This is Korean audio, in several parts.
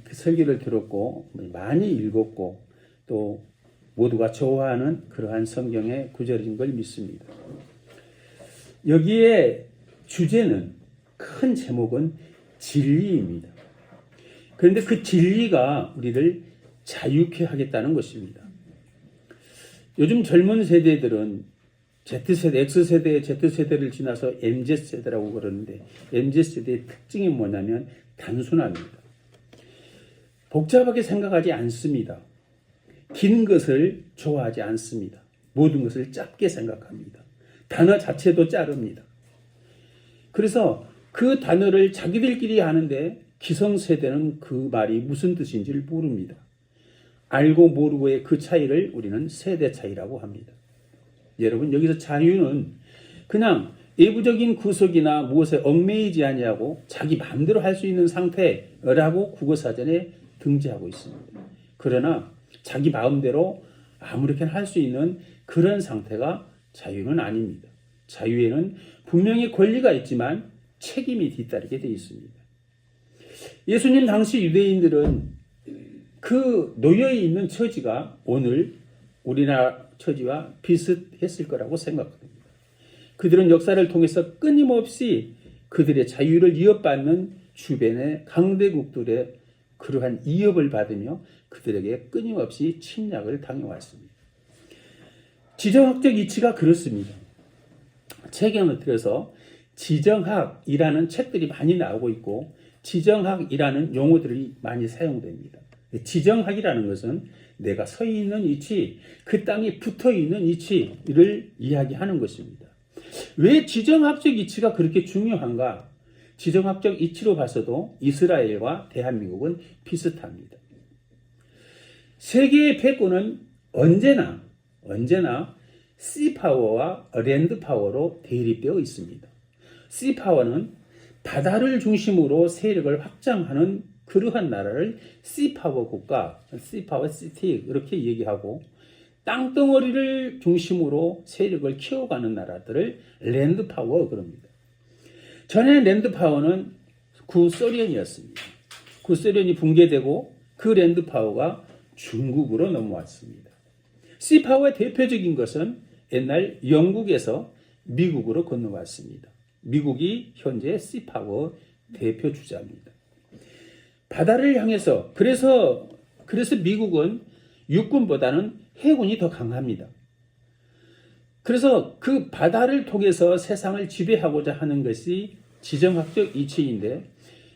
그 설교를 들었고 많이 읽었고 또 모두가 좋아하는 그러한 성경의 구절인 걸 믿습니다. 여기에 주제는, 큰 제목은 진리입니다. 그런데 그 진리가 우리를 자유케 하겠다는 것입니다. 요즘 젊은 세대들은 Z세대, X세대, Z세대를 지나서 MZ세대라고 그러는데 MZ세대의 특징이 뭐냐면 단순합니다. 복잡하게 생각하지 않습니다. 긴 것을 좋아하지 않습니다. 모든 것을 짧게 생각합니다. 단어 자체도 자릅니다. 그래서 그 단어를 자기들끼리 하는데 기성세대는 그 말이 무슨 뜻인지를 모릅니다. 알고 모르고의 그 차이를 우리는 세대 차이라고 합니다. 여러분, 여기서 자유는 그냥 외부적인 구속이나 무엇에 얽매이지 아니하고 자기 마음대로 할 수 있는 상태라고 국어사전에 등재하고 있습니다. 그러나 자기 마음대로 아무렇게나 할 수 있는 그런 상태가 자유는 아닙니다. 자유에는 분명히 권리가 있지만 책임이 뒤따르게 되어 있습니다. 예수님 당시 유대인들은 그 놓여 있는 처지가 오늘 우리나라 처지와 비슷했을 거라고 생각합니다. 그들은 역사를 통해서 끊임없이 그들의 자유를 위협받는 주변의 강대국들의 그러한 위협을 받으며 그들에게 끊임없이 침략을 당해왔습니다. 지정학적 이치가 그렇습니다. 책에 들어서 지정학이라는 책들이 많이 나오고 있고 지정학이라는 용어들이 많이 사용됩니다. 지정학이라는 것은 내가 서 있는 위치, 그 땅에 붙어 있는 위치를 이야기하는 것입니다. 왜 지정학적 위치가 그렇게 중요한가? 지정학적 이치로 봐서도 이스라엘과 대한민국은 비슷합니다. 세계의 패권은 언제나 씨파워와 랜드파워로 대립되어 있습니다. 씨파워는 바다를 중심으로 세력을 확장하는 그러한 나라를 씨파워 국가, 씨파워 시티 이렇게 얘기하고 땅덩어리를 중심으로 세력을 키워가는 나라들을 랜드파워 그럽니다. 전에 랜드파워는 구소련이었습니다. 구소련이 붕괴되고 그 랜드파워가 중국으로 넘어왔습니다. 씨파워의 대표적인 것은 옛날 영국에서 미국으로 건너왔습니다. 미국이 현재 씨파워 대표 주자입니다. 바다를 향해서 그래서 미국은 육군보다는 해군이 더 강합니다. 그래서 그 바다를 통해서 세상을 지배하고자 하는 것이 지정학적 이치인데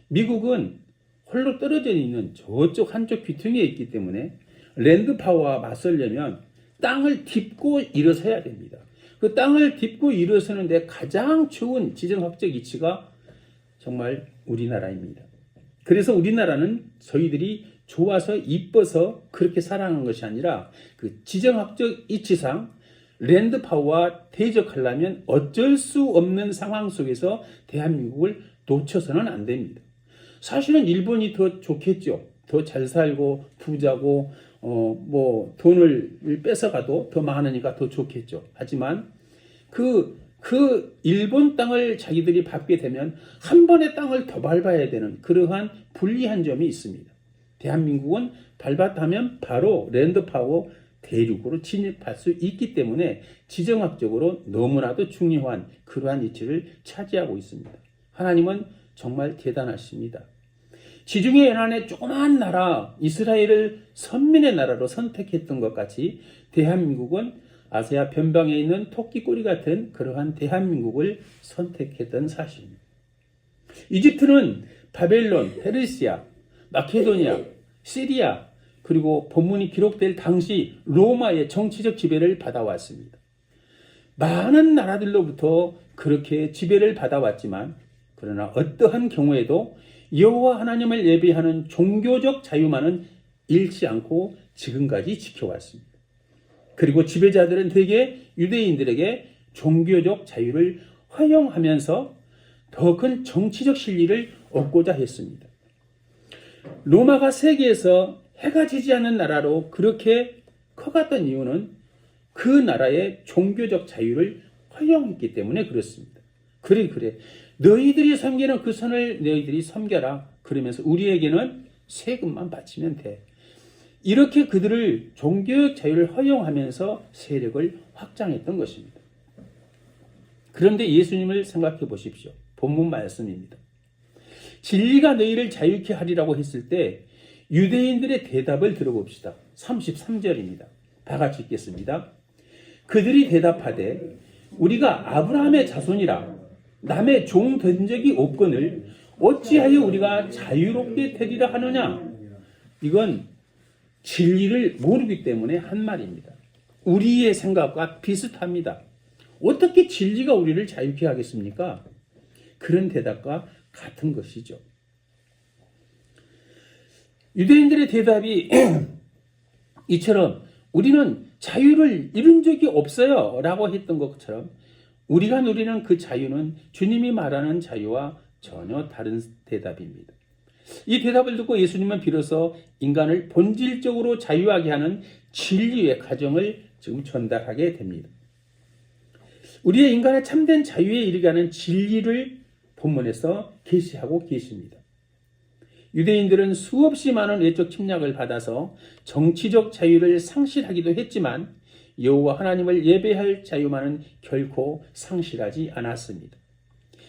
미국은 홀로 떨어져 있는 저쪽 한쪽 귀퉁이에 있기 때문에 랜드파워와 맞서려면 땅을 딛고 일어서야 됩니다. 그 땅을 딛고 일어서는데 가장 좋은 지정학적 이치가 정말 우리나라입니다. 그래서 우리나라는 저희들이 좋아서 이뻐서 그렇게 사랑하는 것이 아니라 그 지정학적 이치상 랜드파워와 대적하려면 어쩔 수 없는 상황 속에서 대한민국을 놓쳐서는 안 됩니다. 사실은 일본이 더 좋겠죠. 더 잘 살고 부자고 돈을 뺏어가도 더 많으니까 더 좋겠죠. 하지만 그 일본 땅을 자기들이 밟게 되면 한 번의 땅을 더 밟아야 되는 그러한 불리한 점이 있습니다. 대한민국은 밟았다면 바로 랜드파워 대륙으로 진입할 수 있기 때문에 지정학적으로 너무나도 중요한 그러한 위치를 차지하고 있습니다. 하나님은 정말 대단하십니다. 지중해 연안의 조그마한 나라 이스라엘을 선민의 나라로 선택했던 것 같이 대한민국은 아시아 변방에 있는 토끼꼬리 같은 그러한 대한민국을 선택했던 사실입니다. 이집트는 바벨론, 페르시아, 마케도니아, 시리아 그리고 본문이 기록될 당시 로마의 정치적 지배를 받아왔습니다. 많은 나라들로부터 그렇게 지배를 받아왔지만 그러나 어떠한 경우에도 여호와 하나님을 예배하는 종교적 자유만은 잃지 않고 지금까지 지켜왔습니다. 그리고 지배자들은 대개 유대인들에게 종교적 자유를 허용하면서 더 큰 정치적 실리를 얻고자 했습니다. 로마가 세계에서 해가 지지 않는 나라로 그렇게 커갔던 이유는 그 나라의 종교적 자유를 허용했기 때문에 그렇습니다. 그래. 너희들이 섬기는 그 선을 너희들이 섬겨라. 그러면서 우리에게는 세금만 바치면 돼. 이렇게 그들을 종교적 자유를 허용하면서 세력을 확장했던 것입니다. 그런데 예수님을 생각해 보십시오. 본문 말씀입니다. 진리가 너희를 자유케 하리라고 했을 때 유대인들의 대답을 들어봅시다. 33절입니다. 다 같이 읽겠습니다. 그들이 대답하되 우리가 아브라함의 자손이라 남의 종 된 적이 없거늘 어찌하여 우리가 자유롭게 되리라 하느냐. 이건 진리를 모르기 때문에 한 말입니다. 우리의 생각과 비슷합니다. 어떻게 진리가 우리를 자유케 하겠습니까? 그런 대답과 같은 것이죠. 유대인들의 대답이 이처럼 우리는 자유를 이룬 적이 없어요 라고 했던 것처럼 우리가 누리는 그 자유는 주님이 말하는 자유와 전혀 다른 대답입니다. 이 대답을 듣고 예수님은 비로소 인간을 본질적으로 자유하게 하는 진리의 가정을 지금 전달하게 됩니다. 우리의 인간의 참된 자유에 이르게 하는 진리를 본문에서 계시하고 계십니다. 유대인들은 수없이 많은 외적 침략을 받아서 정치적 자유를 상실하기도 했지만 여호와 하나님을 예배할 자유만은 결코 상실하지 않았습니다.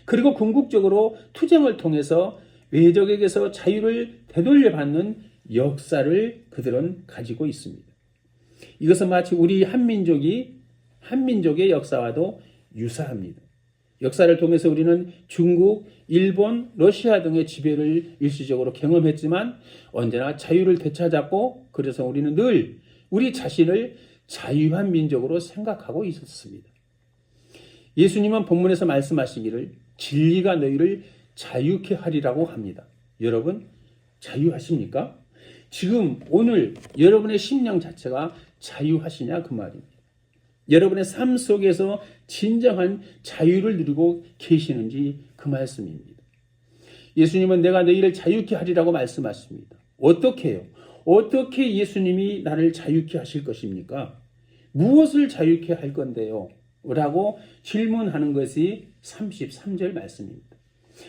그리고 궁극적으로 투쟁을 통해서 외적에게서 자유를 되돌려받는 역사를 그들은 가지고 있습니다. 이것은 마치 우리 한민족의 역사와도 유사합니다. 역사를 통해서 우리는 중국, 일본, 러시아 등의 지배를 일시적으로 경험했지만 언제나 자유를 되찾았고 그래서 우리는 늘 우리 자신을 자유한 민족으로 생각하고 있었습니다. 예수님은 본문에서 말씀하시기를 진리가 너희를 자유케 하리라고 합니다. 여러분 자유하십니까? 지금 오늘 여러분의 심령 자체가 자유하시냐 그 말입니다. 여러분의 삶 속에서 진정한 자유를 누리고 계시는지 그 말씀입니다. 예수님은 내가 너희를 자유케 하리라고 말씀하십니다. 어떻게 해요? 어떻게 예수님이 나를 자유케 하실 것입니까? 무엇을 자유케 할 건데요? 라고 질문하는 것이 33절 말씀입니다.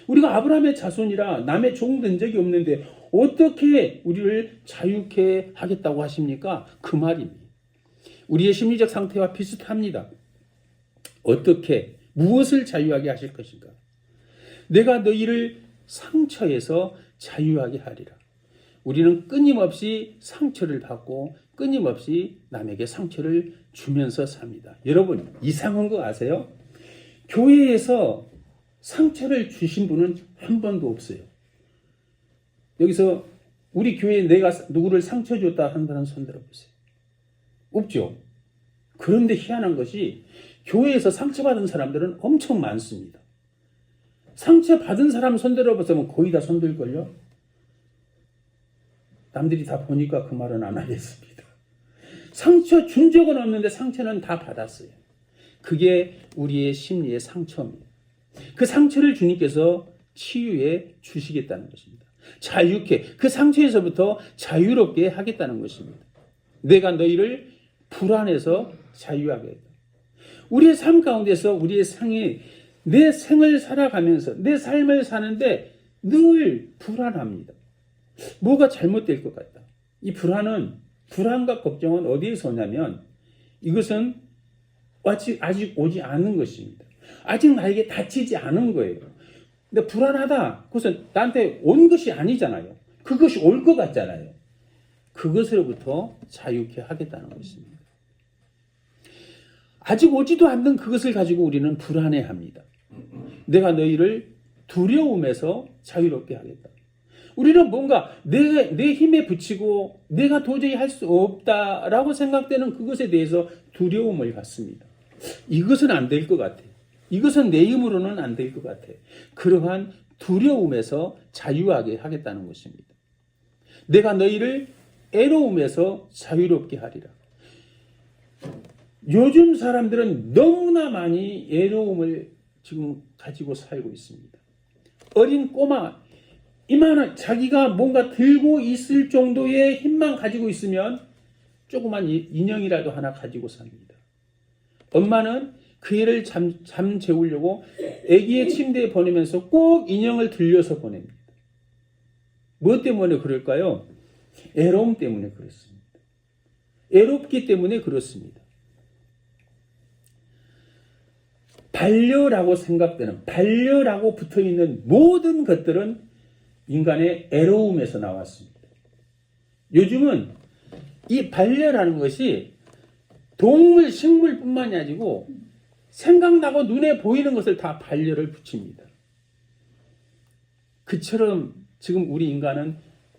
우리가 아브라함의 자손이라 남의 종 된 적이 없는데 어떻게 우리를 자유케 하겠다고 하십니까? 그 말입니다. 우리의 심리적 상태와 비슷합니다. 어떻게, 무엇을 자유하게 하실 것인가? 내가 너희를 상처에서 자유하게 하리라. 우리는 끊임없이 상처를 받고 끊임없이 남에게 상처를 주면서 삽니다. 여러분, 이상한 거 아세요? 교회에서 상처를 주신 분은 한 번도 없어요. 여기서 우리 교회에 내가 누구를 상처 줬다 하는 사람 손 들어보세요. 없죠. 그런데 희한한 것이 교회에서 상처받은 사람들은 엄청 많습니다. 상처받은 사람 손 들어보면 거의 다 손 들걸요? 남들이 다 보니까 그 말은 안 하겠습니다. 상처 준 적은 없는데 상처는 다 받았어요. 그게 우리의 심리의 상처입니다. 그 상처를 주님께서 치유해 주시겠다는 것입니다. 자유케, 그 상처에서부터 자유롭게 하겠다는 것입니다. 내가 너희를 불안해서 자유하게 했다. 우리의 삶 가운데서 우리의 내 생을 살아가면서 내 삶을 사는데 늘 불안합니다. 뭐가 잘못될 것 같다. 이 불안과 걱정은 어디에서 오냐면 이것은 아직 오지 않은 것입니다. 아직 나에게 닥치지 않은 거예요. 근데 불안하다. 그것은 나한테 온 것이 아니잖아요. 그것이 올 것 같잖아요. 그것으로부터 자유케 하겠다는 것입니다. 아직 오지도 않는 그것을 가지고 우리는 불안해합니다. 내가 너희를 두려움에서 자유롭게 하겠다. 우리는 뭔가 내 힘에 부치고 내가 도저히 할 수 없다라고 생각되는 그것에 대해서 두려움을 갖습니다. 이것은 안 될 것 같아. 이것은 내 힘으로는 안 될 것 같아. 그러한 두려움에서 자유하게 하겠다는 것입니다. 내가 너희를 애로움에서 자유롭게 하리라. 요즘 사람들은 너무나 많이 애로움을 지금 가지고 살고 있습니다. 어린 꼬마, 이만한 자기가 뭔가 들고 있을 정도의 힘만 가지고 있으면 조그만 인형이라도 하나 가지고 삽니다. 엄마는 그 애를 잠 재우려고 아기의 침대에 보내면서 꼭 인형을 들려서 보냅니다. 뭐 때문에 그럴까요? 애로움 때문에 그렇습니다. 애롭기 때문에 그렇습니다. 반려라고 생각되는, 반려라고 붙어있는 모든 것들은 인간의 애로움에서 나왔습니다. 요즘은 이 반려라는 것이 동물, 식물뿐만이 아니고 생각나고 눈에 보이는 것을 다 반려를 붙입니다. 그처럼 지금 우리 인간은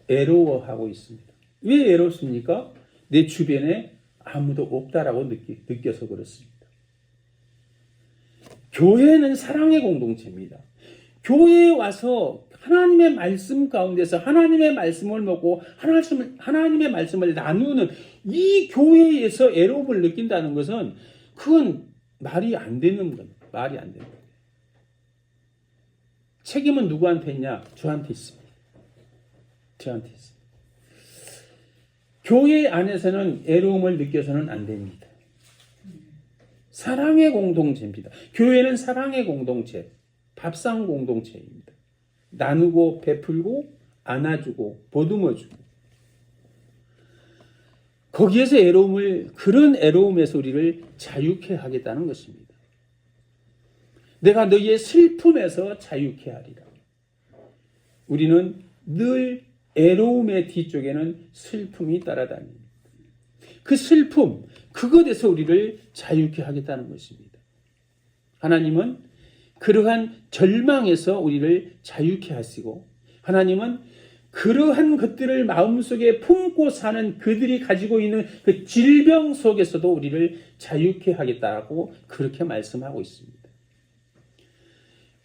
애로워하고 있습니다. 왜 애롭습니까? 내 주변에 아무도 없다라고 느껴서 그렇습니다. 교회는 사랑의 공동체입니다. 교회에 와서 하나님의 말씀 가운데서 하나님의 말씀을 먹고 하나님의 말씀을 나누는 이 교회에서 애로움을 느낀다는 것은 그건 말이 안 되는 거예요. 말이 안 되는 거예요. 책임은 누구한테 있냐? 저한테 있습니다. 저한테 있습니다. 교회 안에서는 애로움을 느껴서는 안 됩니다. 사랑의 공동체입니다. 교회는 사랑의 공동체, 밥상 공동체입니다. 나누고 베풀고 안아주고 보듬어주고 거기에서 그런 애로움에서 우리를 자유케 하겠다는 것입니다. 내가 너희의 슬픔에서 자유케 하리라. 우리는 늘 애로움의 뒤쪽에는 슬픔이 따라다닙니다. 그 슬픔, 그것에서 우리를 자유케 하겠다는 것입니다. 하나님은 그러한 절망에서 우리를 자유케 하시고 하나님은 그러한 것들을 마음속에 품고 사는 그들이 가지고 있는 그 질병 속에서도 우리를 자유케 하겠다고 그렇게 말씀하고 있습니다.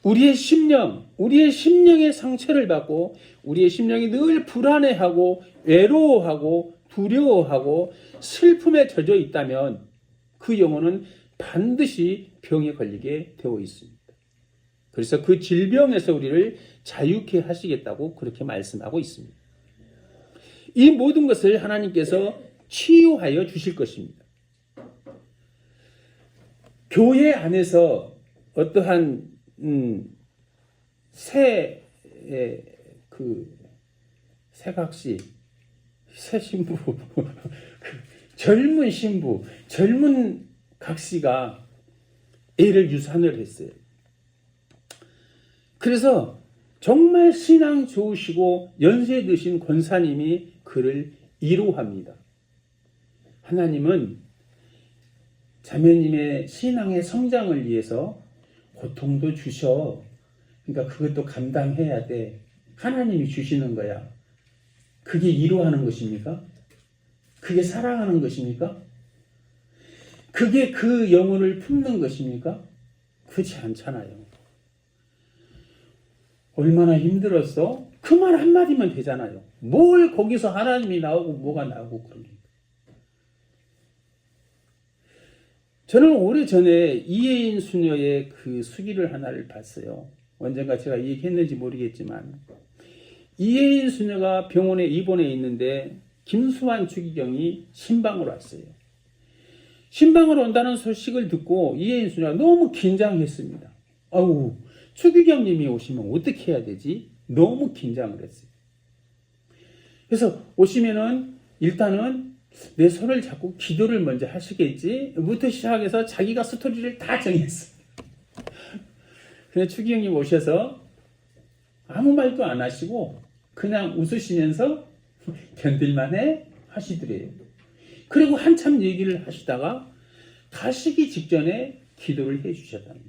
우리의 심령의 상처를 받고 우리의 심령이 늘 불안해하고 외로워하고 두려워하고 슬픔에 젖어 있다면 그 영혼은 반드시 병에 걸리게 되어 있습니다. 그래서 그 질병에서 우리를 자유케 하시겠다고 그렇게 말씀하고 있습니다. 이 모든 것을 하나님께서 치유하여 주실 것입니다. 교회 안에서 어떠한 새 각시, 새 신부, 젊은 신부, 젊은 각시가 애를 유산을 했어요. 그래서 정말 신앙 좋으시고 연세 드신 권사님이 그를 위로합니다. 하나님은 자매님의 신앙의 성장을 위해서 고통도 주셔. 그러니까 그것도 감당해야 돼. 하나님이 주시는 거야. 그게 위로하는 것입니까? 그게 사랑하는 것입니까? 그게 그 영혼을 품는 것입니까? 그렇지 않잖아요. 얼마나 힘들었어? 그 말 한마디면 되잖아요. 뭘 거기서 하나님이 나오고 뭐가 나오고 그럽니까? 저는 오래전에 이혜인 수녀의 그 수기를 하나를 봤어요. 언젠가 제가 얘기했는지 모르겠지만 이혜인 수녀가 병원에 입원해 있는데 김수환 추기경이 신방으로 왔어요. 신방으로 온다는 소식을 듣고 이혜인 수녀가 너무 긴장했습니다. 아우, 추기경님이 오시면 어떻게 해야 되지? 너무 긴장을 했어요. 그래서 오시면은 일단은 내 손을 잡고 기도를 먼저 하시겠지? 부터 시작해서 자기가 스토리를 다 정했어요. 그래서 추기경님 오셔서 아무 말도 안 하시고 그냥 웃으시면서 견딜만해 하시더래요. 그리고 한참 얘기를 하시다가 가시기 직전에 기도를 해 주셨답니다.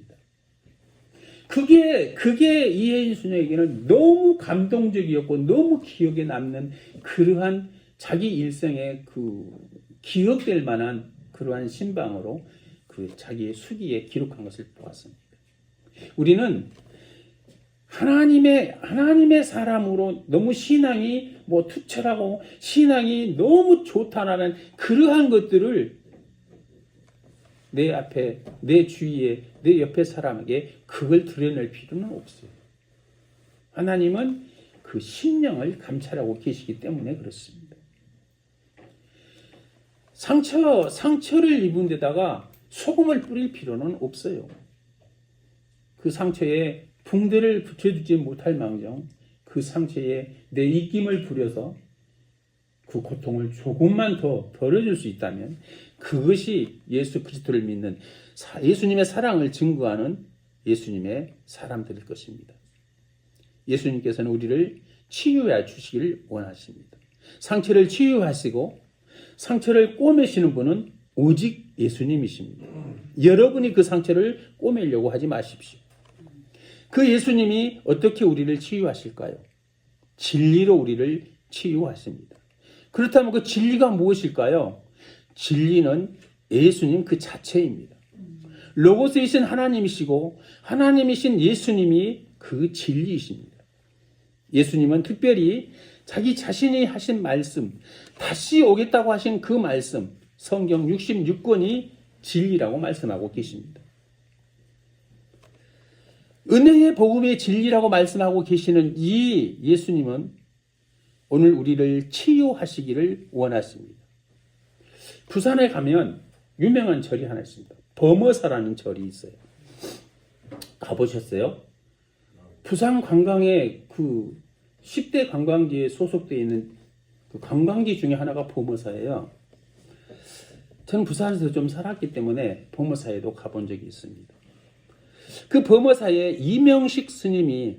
그게 이혜인 수녀에게는 너무 감동적이었고 너무 기억에 남는 그러한 자기 일생의 그 기억될 만한 그러한 신방으로 그 자기의 수기에 기록한 것을 보았습니다. 우리는 하나님의 사람으로 너무 신앙이 투철하고 신앙이 너무 좋다라는 그러한 것들을 내 앞에, 내 주위에, 내 옆에 사람에게 그걸 드러낼 필요는 없어요. 하나님은 그 심령을 감찰하고 계시기 때문에 그렇습니다. 상처를 입은 데다가 소금을 뿌릴 필요는 없어요. 그 상처에 붕대를 붙여주지 못할 망정 그 상처에 내 입김을 부려서 그 고통을 조금만 더 덜어줄 수 있다면 그것이 예수 그리스도를 믿는 예수님의 사랑을 증거하는 예수님의 사람들일 것입니다. 예수님께서는 우리를 치유해 주시길 원하십니다. 상처를 치유하시고 상처를 꼬매시는 분은 오직 예수님이십니다. 여러분이 그 상처를 꼬매려고 하지 마십시오. 그 예수님이 어떻게 우리를 치유하실까요? 진리로 우리를 치유하십니다. 그렇다면 그 진리가 무엇일까요? 진리는 예수님 그 자체입니다. 로고스이신 하나님이시고 하나님이신 예수님이 그 진리이십니다. 예수님은 특별히 자기 자신이 하신 말씀, 다시 오겠다고 하신 그 말씀, 성경 66권이 진리라고 말씀하고 계십니다. 은혜의 복음의 진리라고 말씀하고 계시는 이 예수님은 오늘 우리를 치유하시기를 원하십니다. 부산에 가면 유명한 절이 하나 있습니다. 범어사라는 절이 있어요. 가보셨어요? 부산 관광의 그 10대 관광지에 소속되어 있는 그 관광지 중에 하나가 범어사예요. 저는 부산에서 좀 살았기 때문에 범어사에도 가본 적이 있습니다. 그 범어사에 이명식 스님이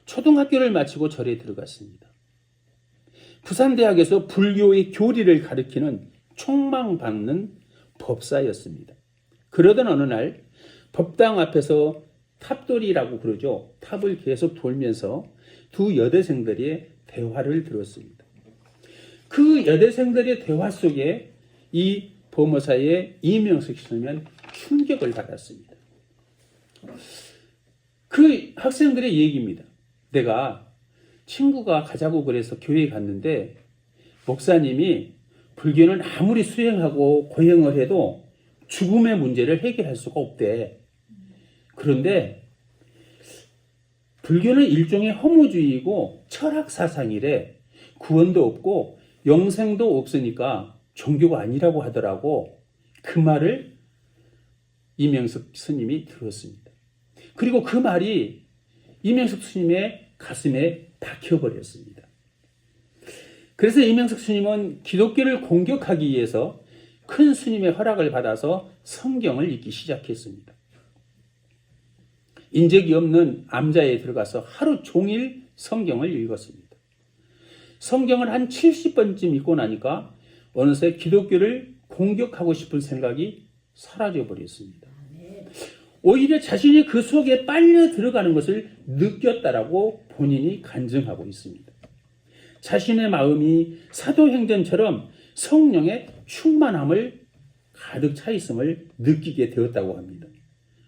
초등학교를 마치고 절에 들어갔습니다. 부산대학에서 불교의 교리를 가르치는 총망받는 법사였습니다. 그러던 어느 날 법당 앞에서 탑돌이라고 그러죠. 탑을 계속 돌면서 두 여대생들의 대화를 들었습니다. 그 여대생들의 대화 속에 이 범어사의 이명식 스님은 충격을 받았습니다. 그 학생들의 얘기입니다. 내가 친구가 가자고 그래서 교회에 갔는데 목사님이 불교는 아무리 수행하고 고행을 해도 죽음의 문제를 해결할 수가 없대. 그런데 불교는 일종의 허무주의이고 철학 사상이래. 구원도 없고 영생도 없으니까 종교가 아니라고 하더라고. 그 말을 이명숙 스님이 들었습니다. 그리고 그 말이 이명숙 스님의 가슴에 박혀버렸습니다. 그래서 이명숙 스님은 기독교를 공격하기 위해서 큰 스님의 허락을 받아서 성경을 읽기 시작했습니다. 인적이 없는 암자에 들어가서 하루 종일 성경을 읽었습니다. 성경을 한 70번쯤 읽고 나니까 어느새 기독교를 공격하고 싶은 생각이 사라져 버렸습니다. 오히려 자신이 그 속에 빨려 들어가는 것을 느꼈다라고 본인이 간증하고 있습니다. 자신의 마음이 사도행전처럼 성령의 충만함을 가득 차 있음을 느끼게 되었다고 합니다.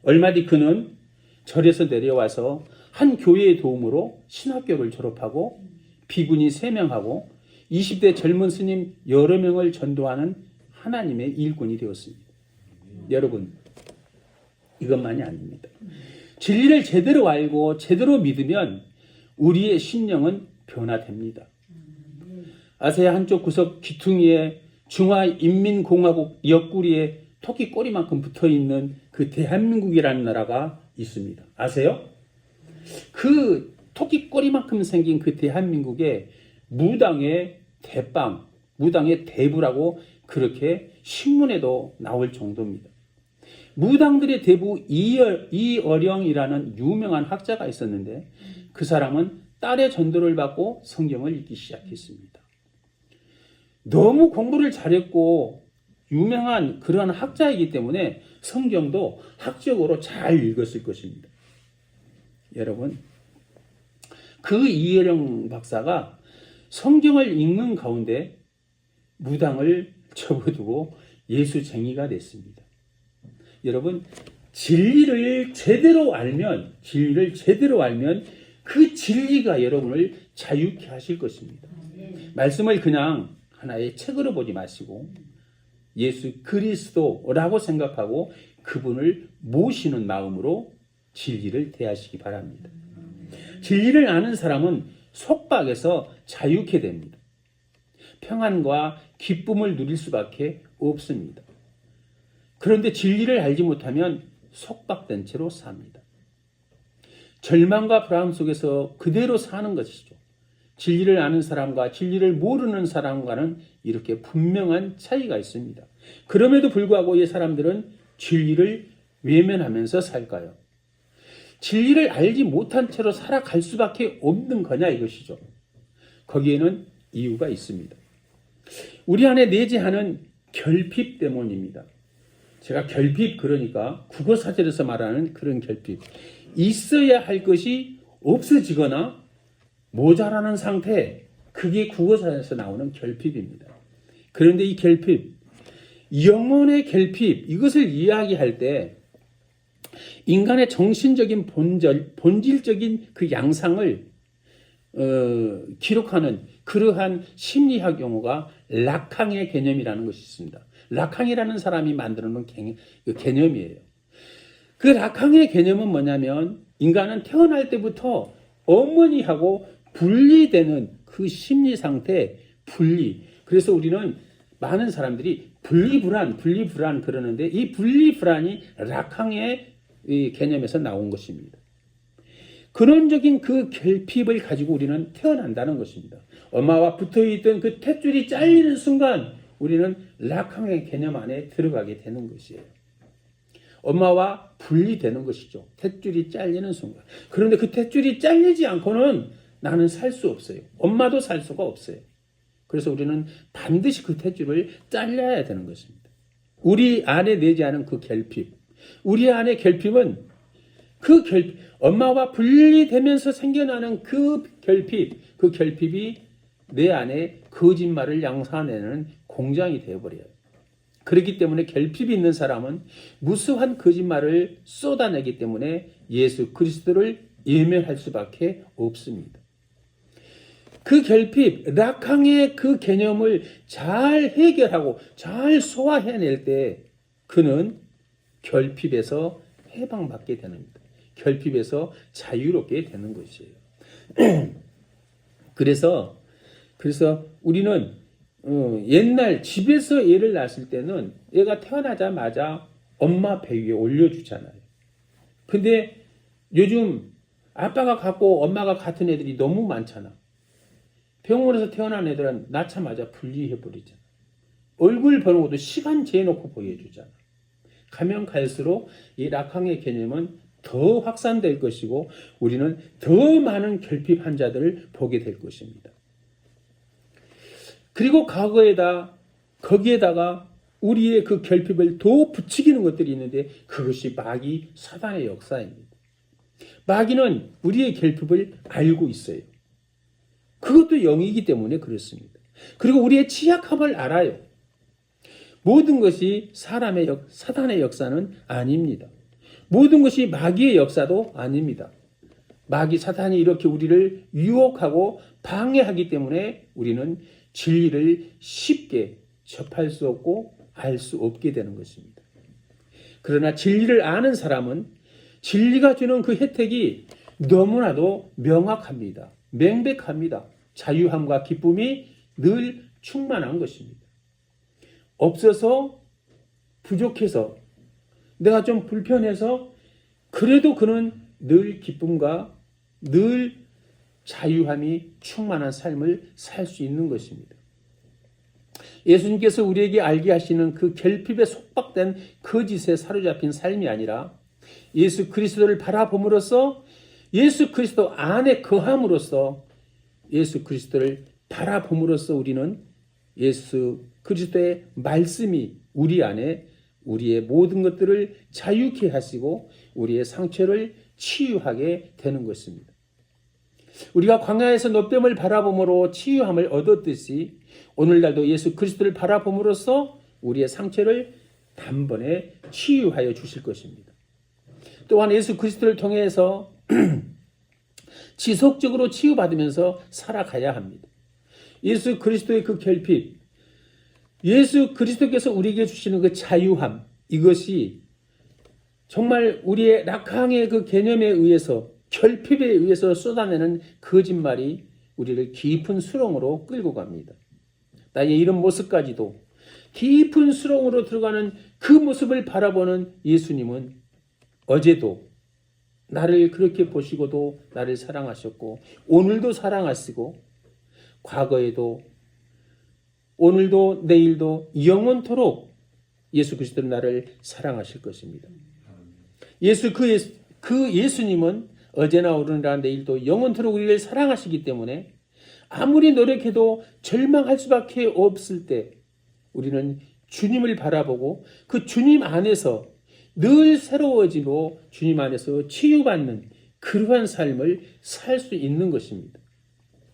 얼마 뒤 그는 절에서 내려와서 한 교회의 도움으로 신학교를 졸업하고 비구니 3명하고 20대 젊은 스님 여러 명을 전도하는 하나님의 일꾼이 되었습니다. 여러분, 이것만이 아닙니다. 진리를 제대로 알고 제대로 믿으면 우리의 심령은 변화됩니다. 아시아 한쪽 구석 귀퉁이에 중화인민공화국 옆구리에 토끼 꼬리만큼 붙어있는 그 대한민국이라는 나라가 있습니다. 아세요? 그 토끼 꼬리만큼 생긴 그 대한민국에 무당의 대빵, 무당의 대부라고 그렇게 신문에도 나올 정도입니다. 무당들의 대부 이어령이라는 유명한 학자가 있었는데 그 사람은 딸의 전도를 받고 성경을 읽기 시작했습니다. 너무 공부를 잘했고 유명한 그러한 학자이기 때문에 성경도 학적으로 잘 읽었을 것입니다. 여러분, 그 이어령 박사가 성경을 읽는 가운데 무당을 접어두고 예수쟁이가 됐습니다. 여러분, 진리를 제대로 알면 그 진리가 여러분을 자유케 하실 것입니다. 말씀을 그냥 하나의 책으로 보지 마시고 예수 그리스도라고 생각하고 그분을 모시는 마음으로 진리를 대하시기 바랍니다. 진리를 아는 사람은 속박에서 자유케 됩니다. 평안과 기쁨을 누릴 수밖에 없습니다. 그런데 진리를 알지 못하면 속박된 채로 삽니다. 절망과 불안 속에서 그대로 사는 것이죠. 진리를 아는 사람과 진리를 모르는 사람과는 이렇게 분명한 차이가 있습니다. 그럼에도 불구하고 이 사람들은 진리를 외면하면서 살까요? 진리를 알지 못한 채로 살아갈 수밖에 없는 거냐 이것이죠. 거기에는 이유가 있습니다. 우리 안에 내재하는 결핍 때문입니다. 제가 결핍 그러니까 국어사전에서 말하는 그런 결핍. 있어야 할 것이 없어지거나 모자라는 상태, 그게 국어사전에서 나오는 결핍입니다. 그런데 이 결핍, 영혼의 결핍, 이것을 이야기할 때 인간의 정신적인 본질적인 그 양상을 기록하는 그러한 심리학 용어가 라캉의 개념이라는 것이 있습니다. 라캉이라는 사람이 만들어 놓은 개념이에요. 그 라캉의 개념은 뭐냐면 인간은 태어날 때부터 어머니하고 분리되는 그 심리 상태, 분리. 그래서 우리는 많은 사람들이 분리불안 그러는데 이 분리불안이 라캉의 이 개념에서 나온 것입니다. 근원적인 그 결핍을 가지고 우리는 태어난다는 것입니다. 엄마와 붙어있던 그 탯줄이 잘리는 순간 우리는 라캉의 개념 안에 들어가게 되는 것이에요. 엄마와 분리되는 것이죠. 탯줄이 잘리는 순간. 그런데 그 탯줄이 잘리지 않고는 나는 살 수 없어요. 엄마도 살 수가 없어요. 그래서 우리는 반드시 그 탯줄을 잘라야 되는 것입니다. 우리 안에 내재하는 그 결핍. 우리 안에 결핍은 엄마와 분리되면서 생겨나는 그 결핍이 내 안에 거짓말을 양산해내는 공장이 되어버려요. 그렇기 때문에 결핍이 있는 사람은 무수한 거짓말을 쏟아내기 때문에 예수 그리스도를 예멸할 수밖에 없습니다. 그 결핍, 라캉의 그 개념을 잘 해결하고 잘 소화해낼 때 그는 결핍에서 해방받게 됩니다. 결핍에서 자유롭게 되는 것이에요. 그래서 우리는 옛날 집에서 애를 낳았을 때는 애가 태어나자마자 엄마 배 위에 올려주잖아요. 근데 요즘 아빠가 같고 엄마가 같은 애들이 너무 많잖아. 병원에서 태어난 애들은 낳자마자 분리해버리잖아. 얼굴 보는 것도 시간 재놓고 보여주잖아. 가면 갈수록 이 라캉의 개념은 더 확산될 것이고 우리는 더 많은 결핍 환자들을 보게 될 것입니다. 그리고 거기에다가 우리의 그 결핍을 더 부추기는 것들이 있는데 그것이 마귀 사단의 역사입니다. 마귀는 우리의 결핍을 알고 있어요. 그것도 영이기 때문에 그렇습니다. 그리고 우리의 취약함을 알아요. 모든 것이 사단의 역사는 아닙니다. 모든 것이 마귀의 역사도 아닙니다. 마귀 사탄이 이렇게 우리를 유혹하고 방해하기 때문에 우리는 진리를 쉽게 접할 수 없고 알 수 없게 되는 것입니다. 그러나 진리를 아는 사람은 진리가 주는 그 혜택이 너무나도 명확합니다. 명백합니다. 자유함과 기쁨이 늘 충만한 것입니다. 없어서 부족해서 내가 좀 불편해서 그래도 그는 늘 기쁨과 늘 자유함이 충만한 삶을 살 수 있는 것입니다. 예수님께서 우리에게 알게 하시는 그 결핍에 속박된 거짓에 사로잡힌 삶이 아니라 예수 그리스도를 바라봄으로써 예수 그리스도 안에 거함으로써 예수 그리스도를 바라봄으로써 우리는 예수 그리스도의 말씀이 우리 안에 우리의 모든 것들을 자유케 하시고 우리의 상처를 치유하게 되는 것입니다. 우리가 광야에서 노뱀을 바라봄으로 치유함을 얻었듯이 오늘날도 예수 그리스도를 바라봄으로써 우리의 상처를 단번에 치유하여 주실 것입니다. 또한 예수 그리스도를 통해서 지속적으로 치유받으면서 살아가야 합니다. 예수 그리스도의 그 결핍, 예수 그리스도께서 우리에게 주시는 그 자유함, 이것이 정말 우리의 라캉의 그 개념에 의해서 결핍에 의해서 쏟아내는 거짓말이 우리를 깊은 수렁으로 끌고 갑니다. 나의 이런 모습까지도 깊은 수렁으로 들어가는 그 모습을 바라보는 예수님은 어제도 나를 그렇게 보시고도 나를 사랑하셨고 오늘도 사랑하시고 과거에도 오늘도 내일도 영원토록 예수 그리스도는 나를 사랑하실 것입니다. 그 예수님은 어제나 오늘나 내일도 영원토록 우리를 사랑하시기 때문에 아무리 노력해도 절망할 수밖에 없을 때 우리는 주님을 바라보고 그 주님 안에서 늘 새로워지고 주님 안에서 치유받는 그러한 삶을 살 수 있는 것입니다.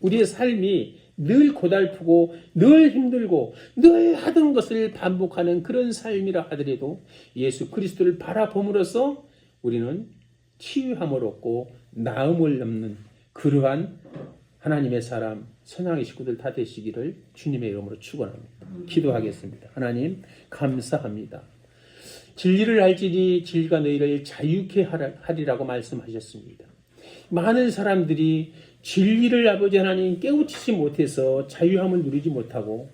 우리의 삶이 늘 고달프고 늘 힘들고 늘 하던 것을 반복하는 그런 삶이라 하더라도 예수 그리스도를 바라봄으로써 우리는 치유함을 얻고 나음을 얻는 그러한 하나님의 사람, 선왕의 식구들 다 되시기를 주님의 이름으로 축원합니다. 기도하겠습니다. 하나님 감사합니다. 진리를 알지니 진리가 너희를 자유케 하리라고 말씀하셨습니다. 많은 사람들이 진리를 아버지 하나님 깨우치지 못해서 자유함을 누리지 못하고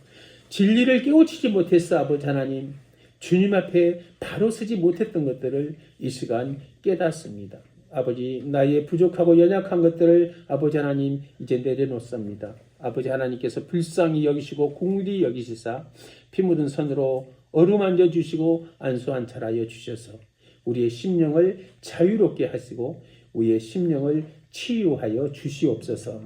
진리를 깨우치지 못해서 아버지 하나님 주님 앞에 바로 서지 못했던 것들을 이 시간 깨닫습니다. 아버지 나의 부족하고 연약한 것들을 아버지 하나님 이제 내려놓습니다. 아버지 하나님께서 불쌍히 여기시고 공의히 여기시사 피 묻은 손으로 어루만져 주시고 안수한찰하여 주셔서 우리의 심령을 자유롭게 하시고 우리의 심령을 치유하여 주시옵소서.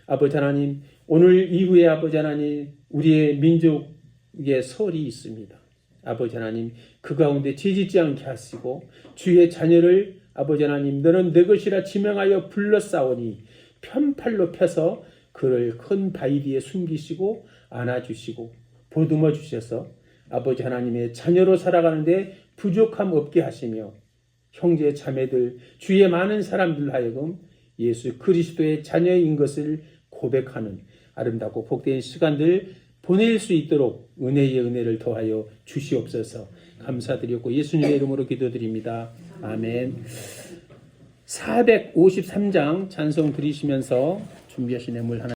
아버지 하나님 오늘 이후에 아버지 하나님 우리의 민족의 설이 있습니다. 아버지 하나님 그 가운데 지지지 않게 하시고 주의 자녀를 아버지 하나님 너는 내 것이라 지명하여 불러싸오니 편팔로 펴서 그를 큰 바위 뒤에 숨기시고 안아주시고 보듬어 주셔서 아버지 하나님의 자녀로 살아가는데 부족함 없게 하시며 형제 자매들 주위의 많은 사람들 하여금 예수 그리스도의 자녀인 것을 고백하는 아름답고 복된 시간들 보낼 수 있도록 은혜의 은혜를 더하여 주시옵소서. 감사드렸고 예수님의 이름으로 기도드립니다. 아멘. 453장 찬송 드리시면서 준비하신 예물 하나